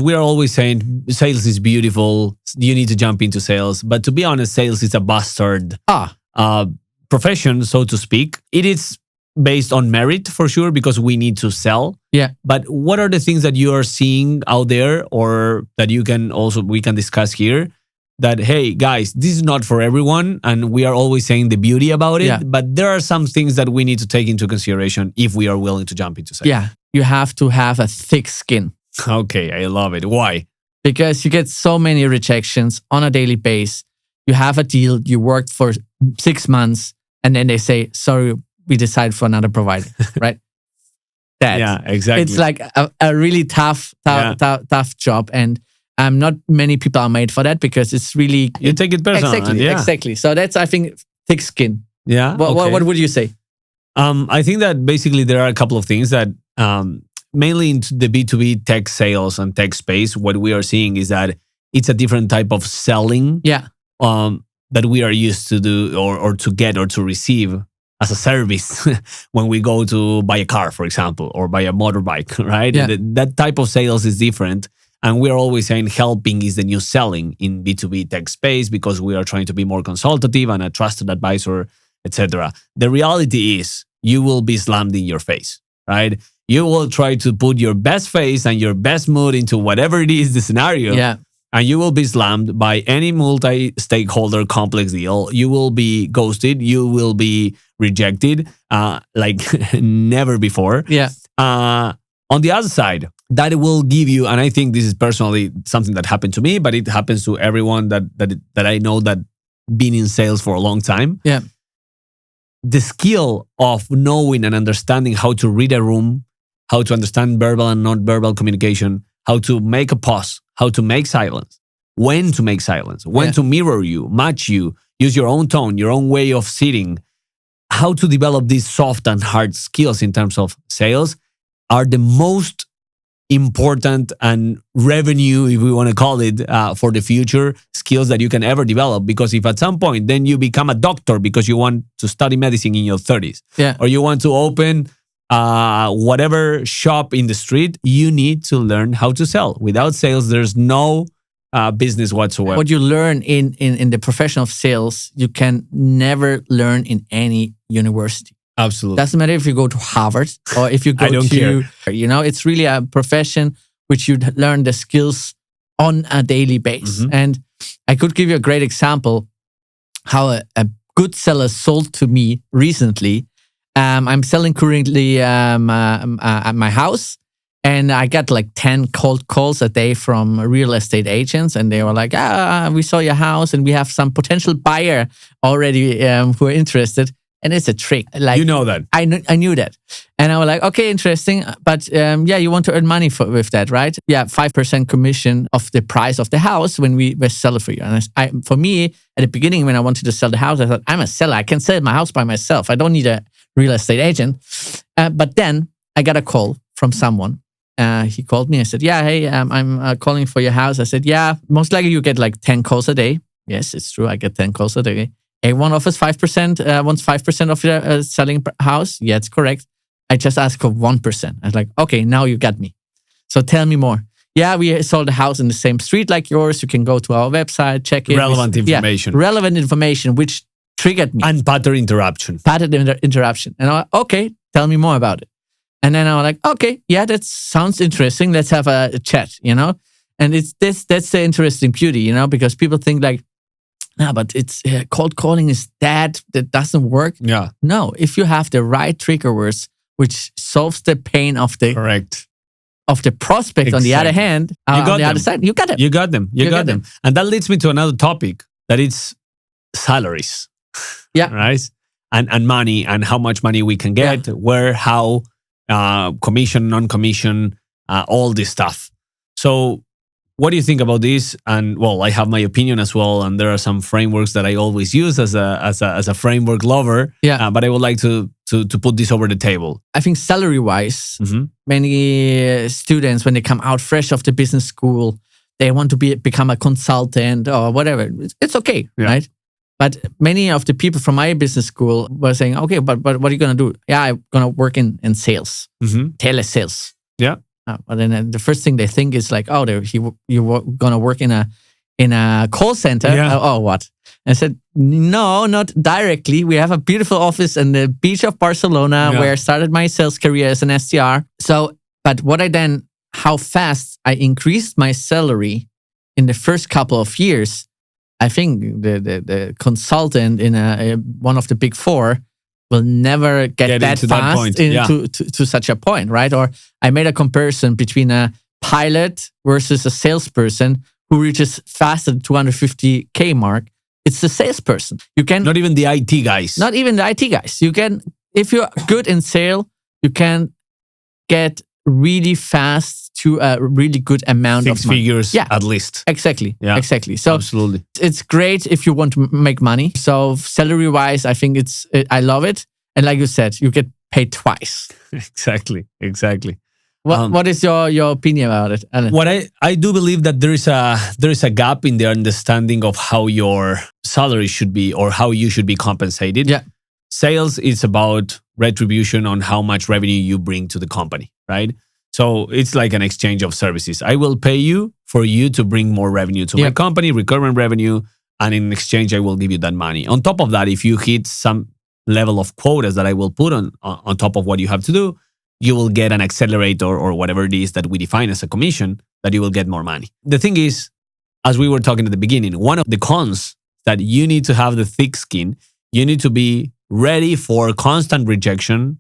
We are always saying sales is beautiful. You need to jump into sales. But to be honest, sales is a bastard profession, so to speak. It is based on merit for sure because we need to sell. Yeah. But what are the things that you are seeing out there or that we can discuss here that, hey, guys, this is not for everyone. And we are always saying the beauty about it. Yeah. But there are some things that we need to take into consideration if we are willing to jump into sales. Yeah. You have to have a thick skin. Okay, I love it. Why? Because you get so many rejections on a daily basis. You have a deal, you worked for 6 months, and then they say, sorry, we decide for another provider, right? Yeah, exactly. It's like a really tough job. And not many people are made for that because it's really... You take it personal. Exactly. So that's, I think, thick skin. Yeah. What would you say? I think that basically there are a couple of things that mainly into the B2B tech sales and tech space, what we are seeing is that it's a different type of selling that we are used to do or to get or to receive as a service when we go to buy a car, for example, or buy a motorbike, right? Yeah. That type of sales is different. And we are always saying helping is the new selling in B2B tech space because we are trying to be more consultative and a trusted advisor, etc. The reality is you will be slammed in your face, right? You will try to put your best face and your best mood into whatever it is, the scenario. Yeah. And you will be slammed by any multi-stakeholder complex deal. You will be ghosted. You will be rejected like never before. Yeah. On the other side, that will give you, and I think this is personally something that happened to me, but it happens to everyone that I know that been in sales for a long time. Yeah. The skill of knowing and understanding how to read a room, how to understand verbal and non-verbal communication, how to make a pause, how to make silence, when to make silence, when to mirror you, match you, use your own tone, your own way of sitting, how to develop these soft and hard skills in terms of sales are the most important and revenue, if we want to call it, for the future skills that you can ever develop. Because if at some point then you become a doctor because you want to study medicine in your 30s, or you want to open whatever shop in the street, you need to learn how to sell. Without sales, there's no business whatsoever. What you learn in the profession of sales, you can never learn in any university. Absolutely. Doesn't matter if you go to Harvard or if you go it's really a profession which you learn the skills on a daily basis. Mm-hmm. And I could give you a great example how a good seller sold to me recently. I'm selling currently at my house, and I got like 10 cold calls a day from real estate agents, and they were like, we saw your house and we have some potential buyer already who are interested. And it's a trick. Like, you know that. I knew that. And I was like, okay, interesting. But you want to earn money with that, right? Yeah, 5% commission of the price of the house when we sell it for you. And for me, at the beginning, when I wanted to sell the house, I thought, I'm a seller. I can sell my house by myself. I don't need a real estate agent. But then I got a call from someone. He called me. I said, hey, I'm calling for your house. I said, most likely you get like 10 calls a day. Yes, it's true. I get 10 calls a day. Everyone offers 5%, wants 5% of your selling house. Yeah, it's correct. I just asked for 1%. I was like, okay, now you got me. So tell me more. Yeah, we sold a house in the same street like yours. You can go to our website, check it. Relevant information. Yeah, relevant information, which triggered me. And pattern interruption. And I'm like, okay, tell me more about it. And then I was like, okay, yeah, that sounds interesting. Let's have a chat, And that's the interesting beauty, because people think like, no, but it's cold calling is that doesn't work. Yeah. No, if you have the right trigger words, which solves the pain of the prospect. On the other hand, on the other side, you got them. You got them. And that leads me to another topic that is salaries. Yeah. Right. And money and how much money we can get, where, how, commission, non-commission, all this stuff. So what do you think about this? And well, I have my opinion as well, and there are some frameworks that I always use as a framework lover. Yeah. But I would like to put this over the table. I think salary-wise, many students when they come out fresh off the business school, they want to become a consultant or whatever. It's okay, right? But many of the people from my business school were saying, okay, but what are you gonna do? Yeah, I'm gonna work in sales, telesales. Yeah. But then the first thing they think is like, oh, you're gonna work in a call center. Yeah. Oh, what? And I said, no, not directly. We have a beautiful office in the beach of Barcelona where I started my sales career as an SDR. So, but how fast I increased my salary in the first couple of years, I think the consultant in one of the big four will never get that fast to such a point, right? Or I made a comparison between a pilot versus a salesperson who reaches fast at 250K mark. It's the salesperson. You can not even the IT guys. Not even the IT guys. You can, if you're good in sale, you can get really fast to a really good amount of money. 6 figures at least. Exactly. Yeah. Exactly. So absolutely, it's great if you want to make money. So salary wise, I think I love it. And like you said, you get paid twice. Exactly. What is your opinion about it, Alan? What I do believe that there is a gap in the understanding of how your salary should be or how you should be compensated. Yeah. Sales is about retribution on how much revenue you bring to the company, right? So it's like an exchange of services. I will pay you for you to bring more revenue to my company, recurrent revenue, and in exchange, I will give you that money. On top of that, if you hit some level of quotas that I will put on top of what you have to do, you will get an accelerator or whatever it is that we define as a commission, that you will get more money. The thing is, as we were talking at the beginning, one of the cons that you need to have the thick skin, you need to be ready for constant rejection,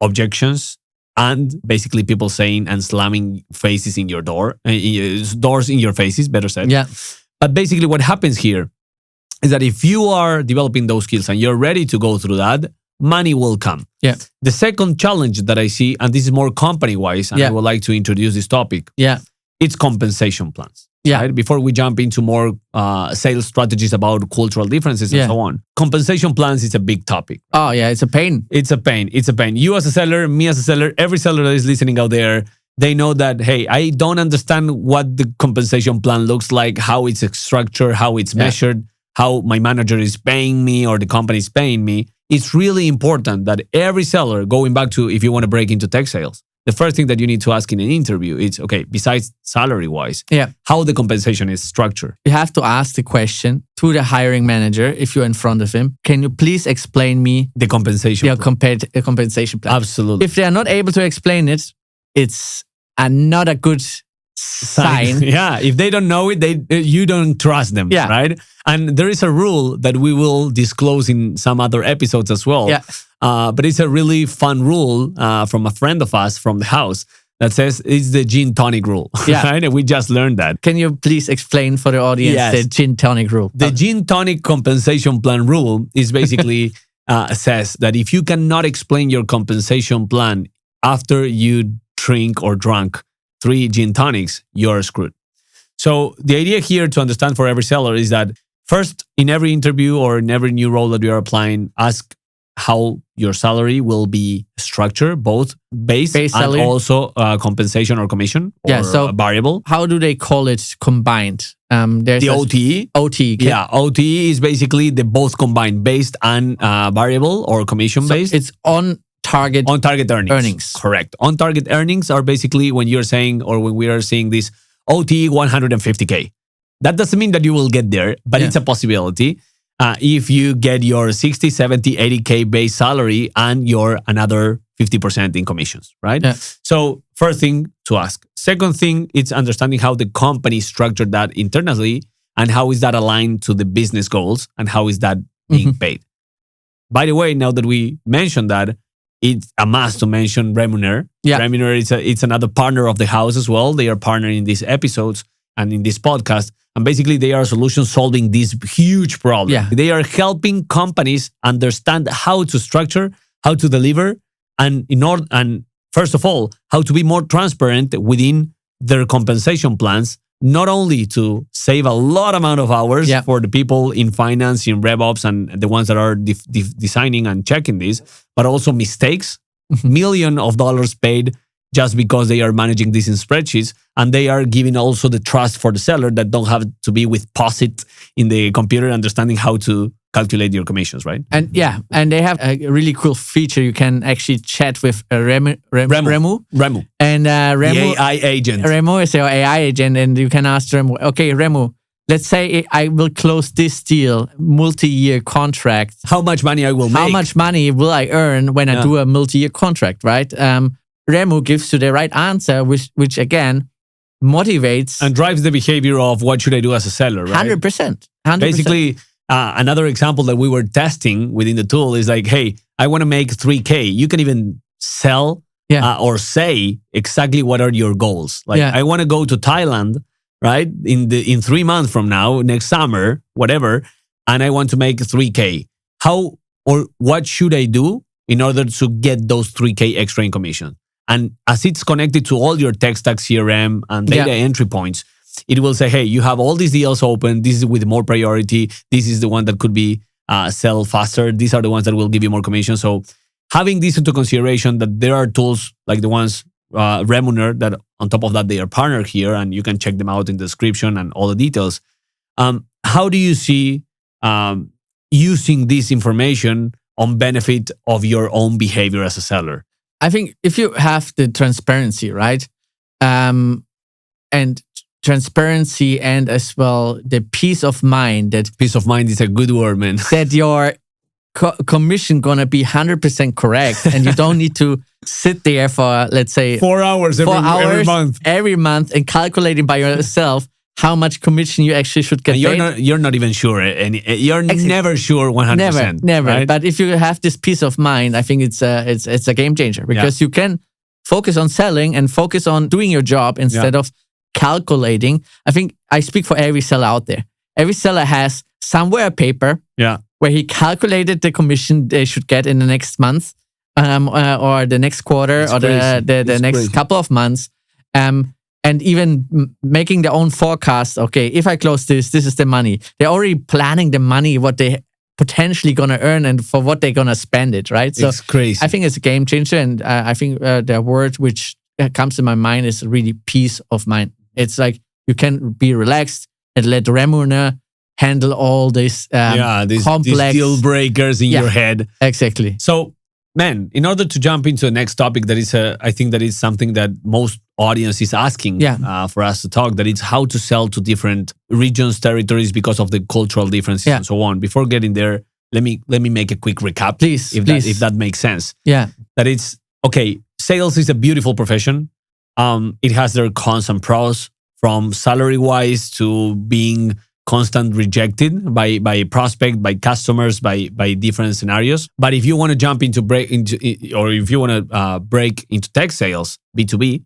objections, and basically people saying and slamming faces in your doors in your faces, better said. Yeah. But basically what happens here is that if you are developing those skills and you're ready to go through that, money will come. Yeah. The second challenge that I see, and this is more company-wise, and I would like to introduce this topic, it's compensation plans. Yeah. Right? Before we jump into more sales strategies about cultural differences and so on, compensation plans is a big topic. Oh yeah, it's a pain. It's a pain. You as a seller, me as a seller, every seller that is listening out there, they know that, hey, I don't understand what the compensation plan looks like, how it's structured, how it's measured, how my manager is paying me or the company is paying me. It's really important that every seller, going back to if you want to break into tech sales, the first thing that you need to ask in an interview is, okay, besides salary-wise, how the compensation is structured. You have to ask the question to the hiring manager if you're in front of him. Can you please explain me the compensation compensation plan? Absolutely. If they are not able to explain it, it's not a good sign. Yeah, if they don't know it, you don't trust them, right? And there is a rule that we will disclose in some other episodes as well. Yeah. But it's a really fun rule from a friend of us from the house that says it's the gin tonic rule. Yeah. Right? And we just learned that. Can you please explain for the audience the gin tonic rule? The gin tonic compensation plan rule is basically says that if you cannot explain your compensation plan after you drink or drunk 3 gin tonics, you're screwed. So the idea here to understand for every seller is that first, in every interview or in every new role that you are applying, ask how your salary will be structured, both base and salary, also compensation or commission or variable. How do they call it combined? There's the OTE. OTE. Yeah, OTE is basically the both combined, based and variable or commission based. It's on target earnings. Correct. On target earnings are basically when you're saying or when we are saying this OTE 150K. That doesn't mean that you will get there, but it's a possibility. If you get your 60, 70, 80K base salary and your another 50% in commissions, right? Yeah. So first thing to ask. Second thing, it's understanding how the company structured that internally and how is that aligned to the business goals and how is that being paid. By the way, now that we mentioned that, it's a must to mention Remuner. Yeah. Remuner it's another partner of the house as well. They are partnering in these episodes and in this podcast. And basically, they are solution solving this huge problem. Yeah. They are helping companies understand how to structure, how to deliver, and first of all, how to be more transparent within their compensation plans, not only to save a lot amount of hours for the people in finance, in RevOps, and the ones that are designing and checking this, but also mistakes, millions of dollars paid just because they are managing this in spreadsheets, and they are giving also the trust for the seller that don't have to be with POSIT in the computer, understanding how to calculate your commissions, right? And yeah, and they have a really cool feature. You can actually chat with Remu. And Remu, the AI agent. Remu is your AI agent, and you can ask Remu, okay, Remu, let's say I will close this deal, multi-year contract. How much money I will make? How much money will I earn when I do a multi-year contract, right? Remu gives you the right answer, which again motivates and drives the behavior of what should I do as a seller, right? 100%. Basically, another example that we were testing within the tool is like, hey, I want to make 3K. You can even sell or say exactly what are your goals. Like, I want to go to Thailand, right? In 3 months from now, next summer, whatever, and I want to make 3K. How or what should I do in order to get those 3K extra in commission? And as it's connected to all your tech stack, CRM, and data entry points, it will say, hey, you have all these deals open. This is with more priority. This is the one that could be sell faster. These are the ones that will give you more commission. So having this into consideration, that there are tools like the ones Remuner, that on top of that, they are partnered here, and you can check them out in the description and all the details. How do you see using this information on benefit of your own behavior as a seller? I think if you have the transparency, right? And transparency, and as well the peace of mind that peace of mind is a good word, man. That your commission gonna be 100% correct, and you don't need to sit there for, let's say, 4 hours every month and calculating by yourself how much commission you actually should get. And you're not even sure. You're never sure 100%. Never. Right? But if you have this peace of mind, I think it's a game changer, because you can focus on selling and focus on doing your job instead of calculating. I think I speak for every seller out there. Every seller has somewhere a paper where he calculated the commission they should get in the next month, or the next quarter, or the next couple of months. And even making their own forecast. Okay, if I close this is the money. They're already planning the money, what they potentially gonna earn, and for what they're gonna spend it, right? So it's crazy. I think it's a game changer, and I think the word which comes to my mind is really peace of mind. It's like you can be relaxed and let Remuner handle all these complex these deal breakers in your head. Exactly. So, man, in order to jump into the next topic, that is I think that is something that most audience is asking for us to talk, that it's how to sell to different regions, territories, because of the cultural differences and so on. Before getting there, let me make a quick recap, please, if that makes sense. Yeah. That it's, okay, sales is a beautiful profession. It has their cons and pros, from salary-wise to being constant rejected by prospect, by customers, by different scenarios. But if you want to jump into break into tech sales, B2B,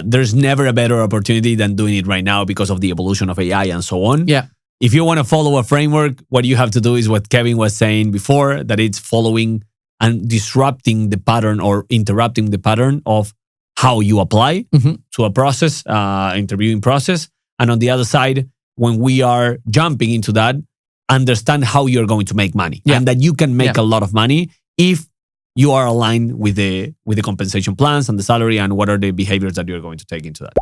there's never a better opportunity than doing it right now because of the evolution of AI and so on. Yeah. If you want to follow a framework, what you have to do is what Kevin was saying before, that it's following and disrupting the pattern or interrupting the pattern of how you apply to a process, interviewing process. And on the other side, when we are jumping into that, understand how you're going to make money, and that you can make a lot of money if you are aligned with the compensation plans and the salary, and what are the behaviors that you're going to take into that.